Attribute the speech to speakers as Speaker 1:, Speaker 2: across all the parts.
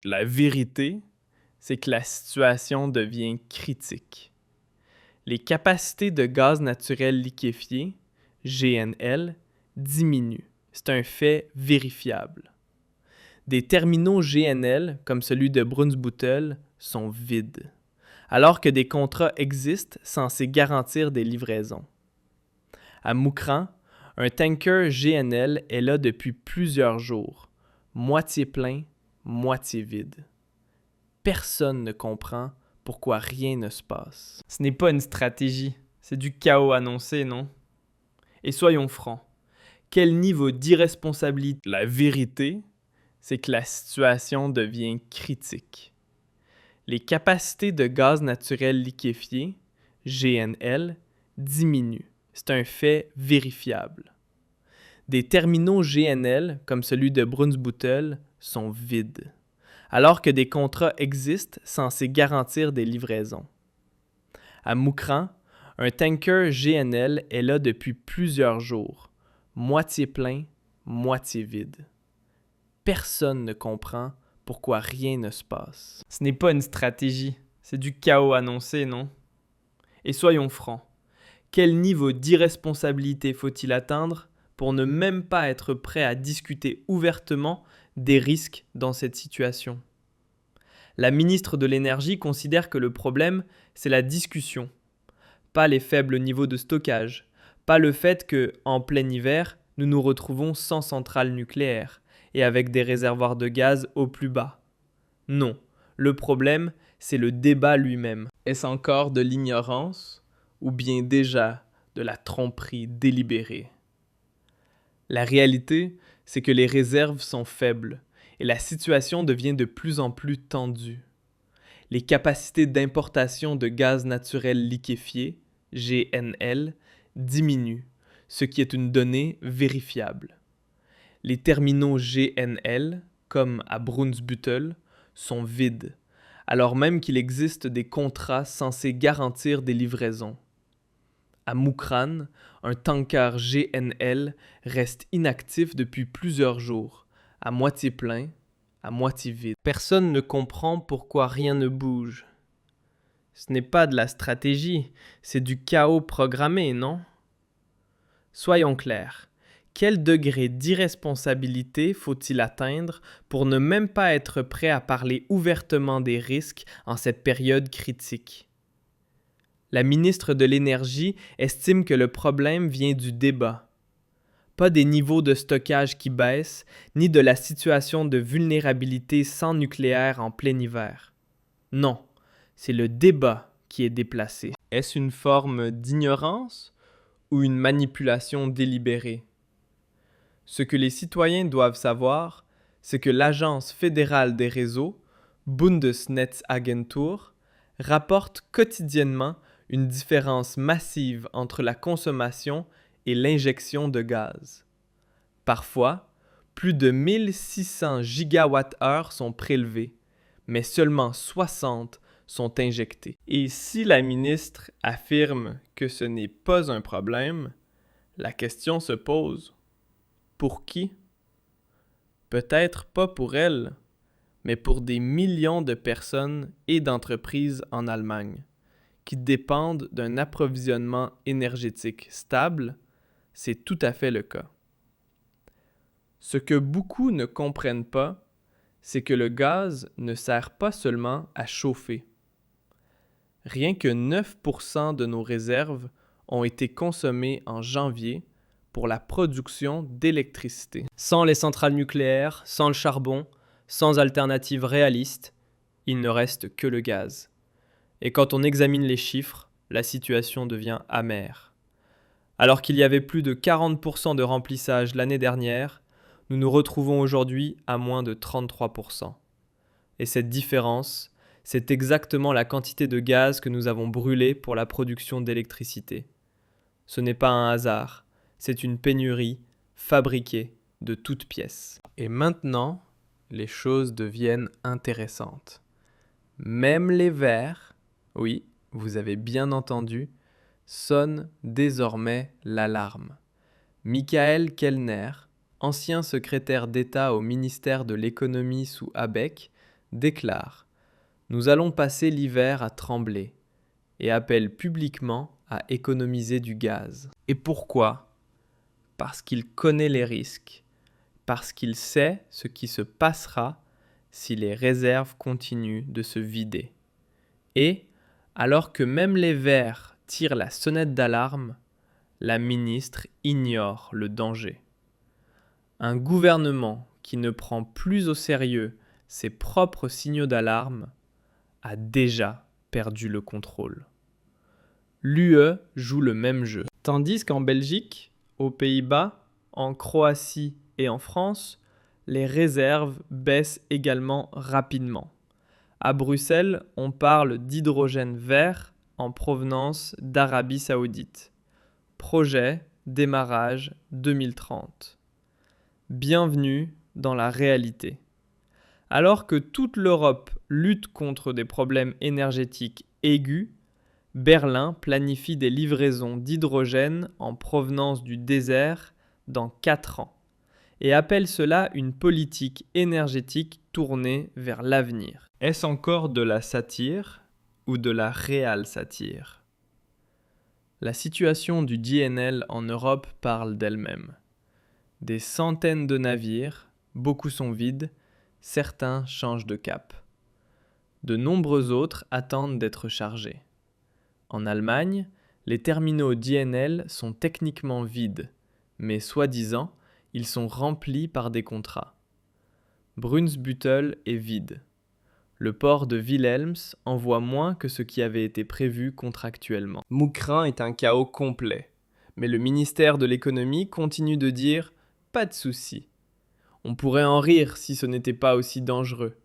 Speaker 1: La vérité, c'est que la situation devient critique. Les capacités de gaz naturel liquéfié, GNL, diminuent. C'est un fait vérifiable. Des terminaux GNL, comme celui de Brunsbüttel, sont vides, alors que des contrats existent censés garantir des livraisons. À Mukran, un tanker GNL est là depuis plusieurs jours, moitié plein, moitié vide. Personne ne comprend pourquoi rien ne se passe. Ce n'est pas une stratégie, c'est du chaos annoncé, non? Et soyons francs, quel niveau d'irresponsabilité? La vérité, c'est que la situation devient critique. Les capacités de gaz naturel liquéfié, GNL, diminuent. C'est un fait vérifiable. Des terminaux GNL, comme celui de Brunsbüttel, sont vides, alors que des contrats existent censés garantir des livraisons. À Mukran, un tanker GNL est là depuis plusieurs jours, moitié plein, moitié vide. Personne ne comprend pourquoi rien ne se passe. Ce n'est pas une stratégie, c'est du chaos annoncé, non? Et soyons francs, quel niveau d'irresponsabilité faut-il atteindre pour ne même pas être prêt à discuter ouvertement des risques dans cette situation? La ministre de l'Énergie considère que le problème, c'est la discussion, pas les faibles niveaux de stockage, pas le fait que, en plein hiver, nous nous retrouvons sans centrale nucléaire et avec des réservoirs de gaz au plus bas. Non, le problème, c'est le débat lui-même. Est-ce encore de l'ignorance ou bien déjà de la tromperie délibérée? La réalité, c'est que les réserves sont faibles et la situation devient de plus en plus tendue. Les capacités d'importation de gaz naturel liquéfié, GNL, diminuent, ce qui est une donnée vérifiable. Les terminaux GNL, comme à Brunsbüttel, sont vides, alors même qu'il existe des contrats censés garantir des livraisons. À Mukran, un tanker GNL reste inactif depuis plusieurs jours, à moitié plein, à moitié vide. Personne ne comprend pourquoi rien ne bouge. Ce n'est pas de la stratégie, c'est du chaos programmé, non? Soyons clairs. Quel degré d'irresponsabilité faut-il atteindre pour ne même pas être prêt à parler ouvertement des risques en cette période critique? La ministre de l'Énergie estime que le problème vient du débat, pas des niveaux de stockage qui baissent, ni de la situation de vulnérabilité sans nucléaire en plein hiver. Non, c'est le débat qui est déplacé. Est-ce une forme d'ignorance ou une manipulation délibérée? Ce que les citoyens doivent savoir, c'est que l'Agence fédérale des réseaux, Bundesnetzagentur, rapporte quotidiennement une différence massive entre la consommation et l'injection de gaz. Parfois, plus de 1600 gigawattheures sont prélevés, mais seulement 60 sont injectés. Et si la ministre affirme que ce n'est pas un problème, la question se pose: pour qui? Peut-être pas pour elle, mais pour des millions de personnes et d'entreprises en Allemagne, qui dépendent d'un approvisionnement énergétique stable. C'est tout à fait le cas. Ce que beaucoup ne comprennent pas, c'est que le gaz ne sert pas seulement à chauffer. Rien que 9% de nos réserves ont été consommées en janvier pour la production d'électricité. Sans les centrales nucléaires, sans le charbon, sans alternative réaliste, il ne reste que le gaz. Et quand on examine les chiffres, la situation devient amère. Alors qu'il y avait plus de 40% de remplissage l'année dernière, nous nous retrouvons aujourd'hui à moins de 33%. Et cette différence, c'est exactement la quantité de gaz que nous avons brûlé pour la production d'électricité. Ce n'est pas un hasard, c'est une pénurie fabriquée de toutes pièces. Et maintenant, les choses deviennent intéressantes. Même les Verts, oui, vous avez bien entendu, sonnent désormais l'alarme. Michael Kellner, ancien secrétaire d'État au ministère de l'économie sous Habeck, déclare « Nous allons passer l'hiver à trembler » et appelle publiquement à économiser du gaz. Et pourquoi ? Parce qu'il connaît les risques, parce qu'il sait ce qui se passera si les réserves continuent de se vider. Et, alors que même les Verts tirent la sonnette d'alarme, la ministre ignore le danger. Un gouvernement qui ne prend plus au sérieux ses propres signaux d'alarme a déjà perdu le contrôle. L'UE joue le même jeu. Tandis qu'en Belgique, aux Pays-Bas, en Croatie et en France, les réserves baissent également rapidement. À Bruxelles, on parle d'hydrogène vert en provenance d'Arabie Saoudite. Projet, démarrage 2030. Bienvenue dans la réalité. Alors que toute l'Europe lutte contre des problèmes énergétiques aigus, Berlin planifie des livraisons d'hydrogène en provenance du désert dans 4 ans et appelle cela une politique énergétique tournée vers l'avenir. Est-ce encore de la satire ou de la réelle satire ? La situation du GNL en Europe parle d'elle-même. Des centaines de navires, beaucoup sont vides, certains changent de cap. De nombreux autres attendent d'être chargés. En Allemagne, les terminaux GNL sont techniquement vides, mais soi-disant, ils sont remplis par des contrats. Brunsbüttel est vide. Le port de Wilhelms envoie moins que ce qui avait été prévu contractuellement. Moucrin est un chaos complet, mais le ministère de l'économie continue de dire « pas de souci ». On pourrait en rire si ce n'était pas aussi dangereux.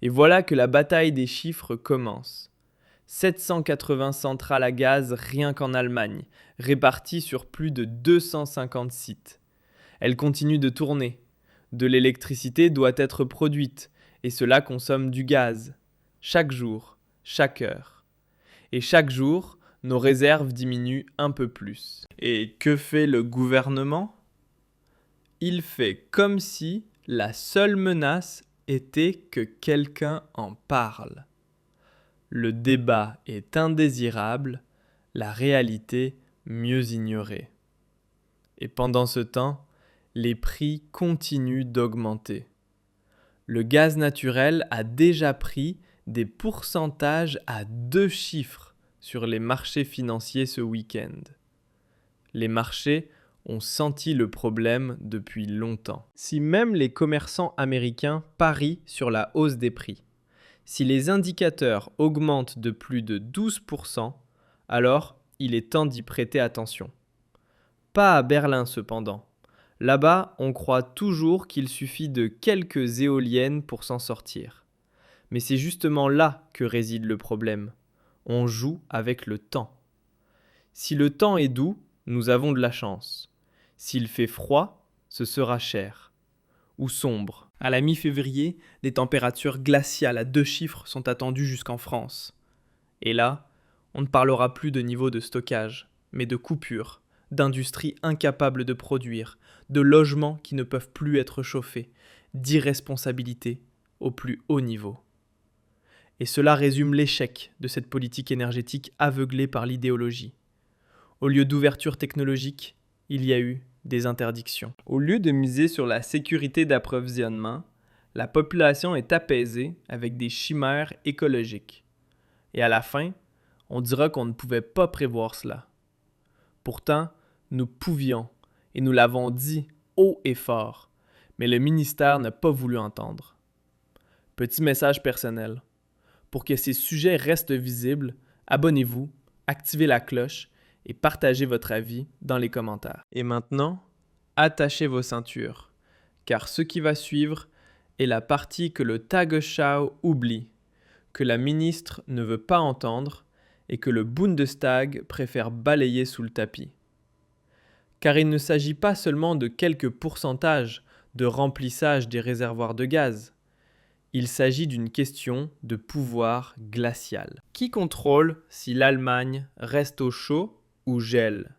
Speaker 1: Et voilà que la bataille des chiffres commence. 780 centrales à gaz rien qu'en Allemagne, réparties sur plus de 250 sites. Elles continuent de tourner. De l'électricité doit être produite, et cela consomme du gaz. Chaque jour, chaque heure. Et chaque jour, nos réserves diminuent un peu plus. Et que fait le gouvernement ? Il fait comme si la seule menace était que quelqu'un en parle. Le débat est indésirable, la réalité mieux ignorée. Et pendant ce temps, les prix continuent d'augmenter. Le gaz naturel a déjà pris des pourcentages à 2 chiffres sur les marchés financiers ce week-end. Les marchés ont senti le problème depuis longtemps. Si même les commerçants américains parient sur la hausse des prix, si les indicateurs augmentent de plus de 12%, alors il est temps d'y prêter attention. Pas à Berlin cependant. Là-bas, on croit toujours qu'il suffit de quelques éoliennes pour s'en sortir. Mais c'est justement là que réside le problème. On joue avec le temps. Si le temps est doux, nous avons de la chance. S'il fait froid, ce sera cher. Ou sombre. À la mi-février, des températures glaciales à 2 chiffres sont attendues jusqu'en France. Et là, on ne parlera plus de niveau de stockage, mais de coupures, d'industries incapables de produire, de logements qui ne peuvent plus être chauffés, d'irresponsabilité au plus haut niveau. Et cela résume l'échec de cette politique énergétique aveuglée par l'idéologie. Au lieu d'ouverture technologique, il y a eu des interdictions. Au lieu de miser sur la sécurité d'approvisionnement, la population est apaisée avec des chimères écologiques. Et à la fin, on dira qu'on ne pouvait pas prévoir cela. Pourtant, nous pouvions, et nous l'avons dit haut et fort, mais le ministère n'a pas voulu entendre. Petit message personnel. Pour que ces sujets restent visibles, abonnez-vous, activez la cloche et partagez votre avis dans les commentaires. Et maintenant, attachez vos ceintures, car ce qui va suivre est la partie que le Tagesschau oublie, que la ministre ne veut pas entendre et que le Bundestag préfère balayer sous le tapis. Car il ne s'agit pas seulement de quelques pourcentages de remplissage des réservoirs de gaz. Il s'agit d'une question de pouvoir glacial. Qui contrôle si l'Allemagne reste au chaud ou gèle ?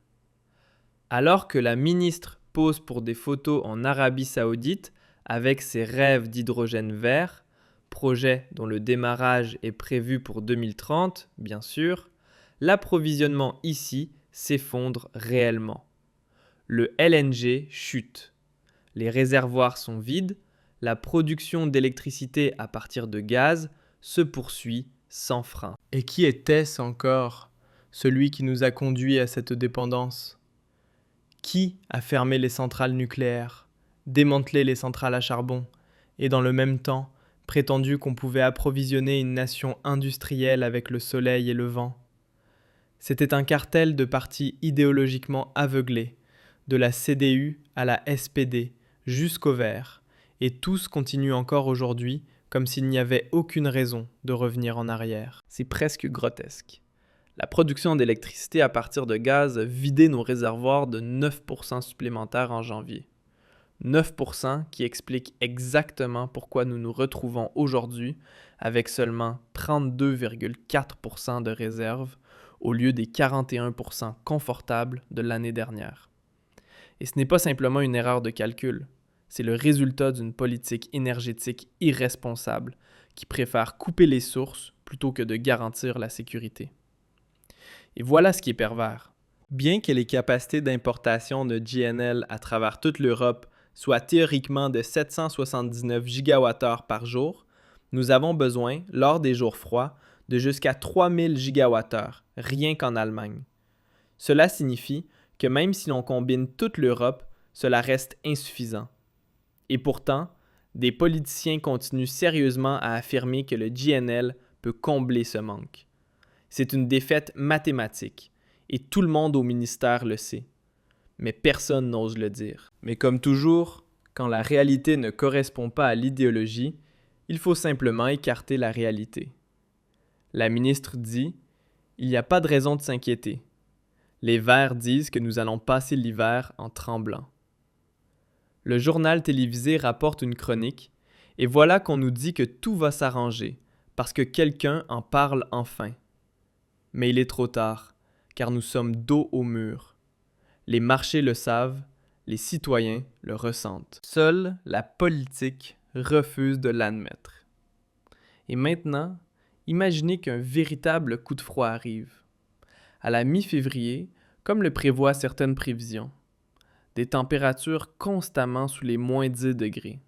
Speaker 1: Alors que la ministre pose pour des photos en Arabie Saoudite avec ses rêves d'hydrogène vert, projet dont le démarrage est prévu pour 2030, bien sûr, l'approvisionnement ici s'effondre réellement. Le LNG chute. Les réservoirs sont vides, la production d'électricité à partir de gaz se poursuit sans frein. Et qui était-ce encore, celui qui nous a conduits à cette dépendance ? Qui a fermé les centrales nucléaires, démantelé les centrales à charbon, et dans le même temps, prétendu qu'on pouvait approvisionner une nation industrielle avec le soleil et le vent ? C'était un cartel de partis idéologiquement aveuglés, de la CDU à la SPD, jusqu'au Vert, et tous continuent encore aujourd'hui comme s'il n'y avait aucune raison de revenir en arrière. C'est presque grotesque. La production d'électricité à partir de gaz a vidé nos réservoirs de 9% supplémentaires en janvier. 9% qui explique exactement pourquoi nous nous retrouvons aujourd'hui avec seulement 32,4% de réserves au lieu des 41% confortables de l'année dernière. Et ce n'est pas simplement une erreur de calcul, c'est le résultat d'une politique énergétique irresponsable qui préfère couper les sources plutôt que de garantir la sécurité. Et voilà ce qui est pervers. Bien que les capacités d'importation de GNL à travers toute l'Europe soient théoriquement de 779 gigawattheures par jour, nous avons besoin, lors des jours froids, de jusqu'à 3000 gigawattheures, rien qu'en Allemagne. Cela signifie que même si l'on combine toute l'Europe, cela reste insuffisant. Et pourtant, des politiciens continuent sérieusement à affirmer que le GNL peut combler ce manque. C'est une défaite mathématique, et tout le monde au ministère le sait. Mais personne n'ose le dire. Mais comme toujours, quand la réalité ne correspond pas à l'idéologie, il faut simplement écarter la réalité. La ministre dit « Il n'y a pas de raison de s'inquiéter. Les Verts disent que nous allons passer l'hiver en tremblant. » Le journal télévisé rapporte une chronique, et voilà qu'on nous dit que tout va s'arranger, parce que quelqu'un en parle enfin. Mais il est trop tard, car nous sommes dos au mur. Les marchés le savent, les citoyens le ressentent. Seule la politique refuse de l'admettre. Et maintenant, imaginez qu'un véritable coup de froid arrive. À la mi-février, comme le prévoient certaines prévisions, des températures constamment sous les moins 10 degrés.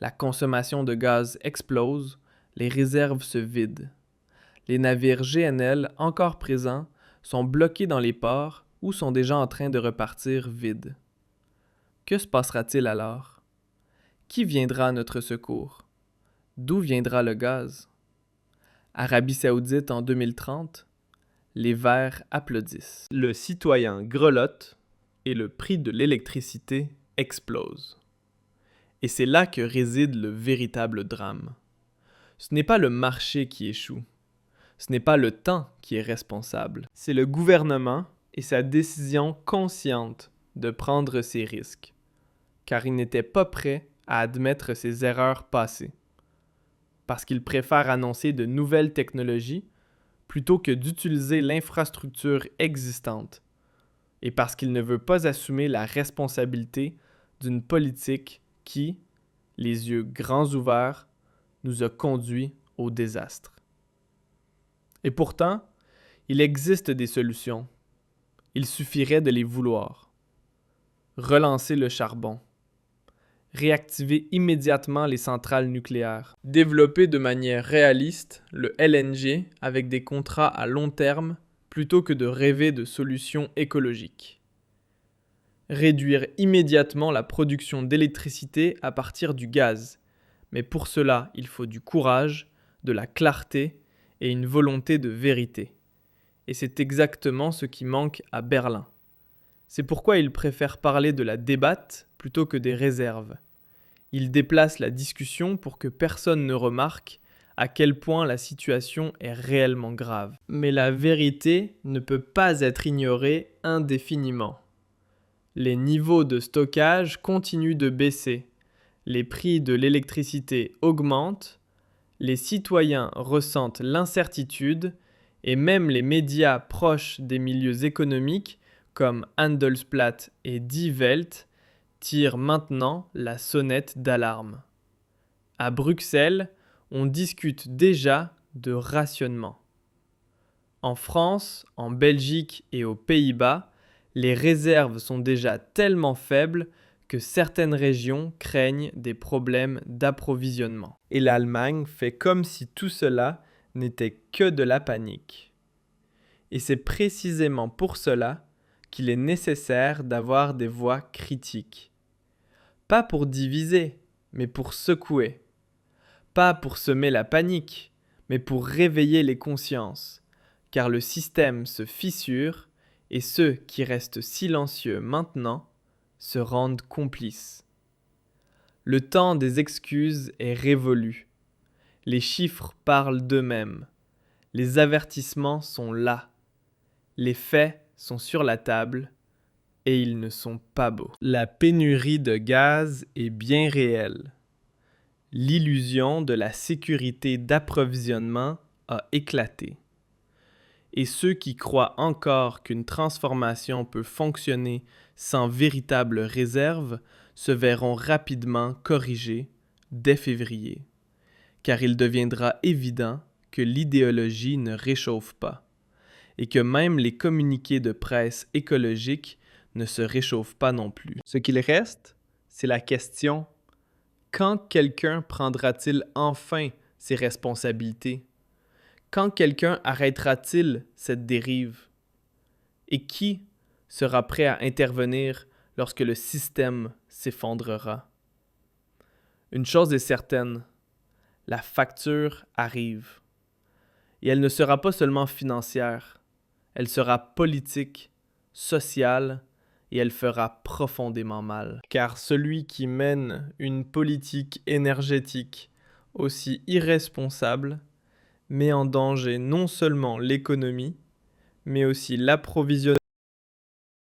Speaker 1: La consommation de gaz explose, les réserves se vident. Les navires GNL encore présents sont bloqués dans les ports ou sont déjà en train de repartir vides. Que se passera-t-il alors? Qui viendra à notre secours? D'où viendra le gaz? Arabie Saoudite en 2030? Les Verts applaudissent. Le citoyen grelotte et le prix de l'électricité explose. Et c'est là que réside le véritable drame. Ce n'est pas le marché qui échoue. Ce n'est pas le temps qui est responsable. C'est le gouvernement et sa décision consciente de prendre ses risques, car il n'était pas prêt à admettre ses erreurs passées. Parce qu'il préfère annoncer de nouvelles technologies plutôt que d'utiliser l'infrastructure existante, et parce qu'il ne veut pas assumer la responsabilité d'une politique qui, les yeux grands ouverts, nous a conduits au désastre. Et pourtant, il existe des solutions. Il suffirait de les vouloir. Relancer le charbon. Réactiver immédiatement les centrales nucléaires. Développer de manière réaliste le LNG avec des contrats à long terme plutôt que de rêver de solutions écologiques. Réduire immédiatement la production d'électricité à partir du gaz. Mais pour cela, il faut du courage, de la clarté et une volonté de vérité. Et c'est exactement ce qui manque à Berlin. C'est pourquoi ils préfèrent parler de la débatte plutôt que des réserves. Ils déplacent la discussion pour que personne ne remarque à quel point la situation est réellement grave. Mais la vérité ne peut pas être ignorée indéfiniment. Les niveaux de stockage continuent de baisser, les prix de l'électricité augmentent, les citoyens ressentent l'incertitude et même les médias proches des milieux économiques comme Handelsblatt et Die Welt tirent maintenant la sonnette d'alarme. À Bruxelles, on discute déjà de rationnement. En France, en Belgique et aux Pays-Bas, les réserves sont déjà tellement faibles que certaines régions craignent des problèmes d'approvisionnement. Et l'Allemagne fait comme si tout cela n'était que de la panique. Et c'est précisément pour cela qu'il est nécessaire d'avoir des voix critiques. Pas pour diviser, mais pour secouer. Pas pour semer la panique, mais pour réveiller les consciences, car le système se fissure et ceux qui restent silencieux maintenant se rendent complices. Le temps des excuses est révolu. Les chiffres parlent d'eux-mêmes. Les avertissements sont là. Les faits sont sur la table et ils ne sont pas beaux. La pénurie de gaz est bien réelle. L'illusion de la sécurité d'approvisionnement a éclaté. Et ceux qui croient encore qu'une transformation peut fonctionner sans véritable réserve se verront rapidement corrigés dès février, car il deviendra évident que l'idéologie ne réchauffe pas, et que même les communiqués de presse écologiques ne se réchauffent pas non plus. Ce qu'il reste, c'est la question: quand quelqu'un prendra-t-il enfin ses responsabilités? Quand quelqu'un arrêtera-t-il cette dérive? Et qui sera prêt à intervenir lorsque le système s'effondrera? Une chose est certaine, la facture arrive. Et elle ne sera pas seulement financière, elle sera politique, sociale, et elle fera profondément mal. Car celui qui mène une politique énergétique aussi irresponsable met en danger non seulement l'économie, mais aussi l'approvisionnement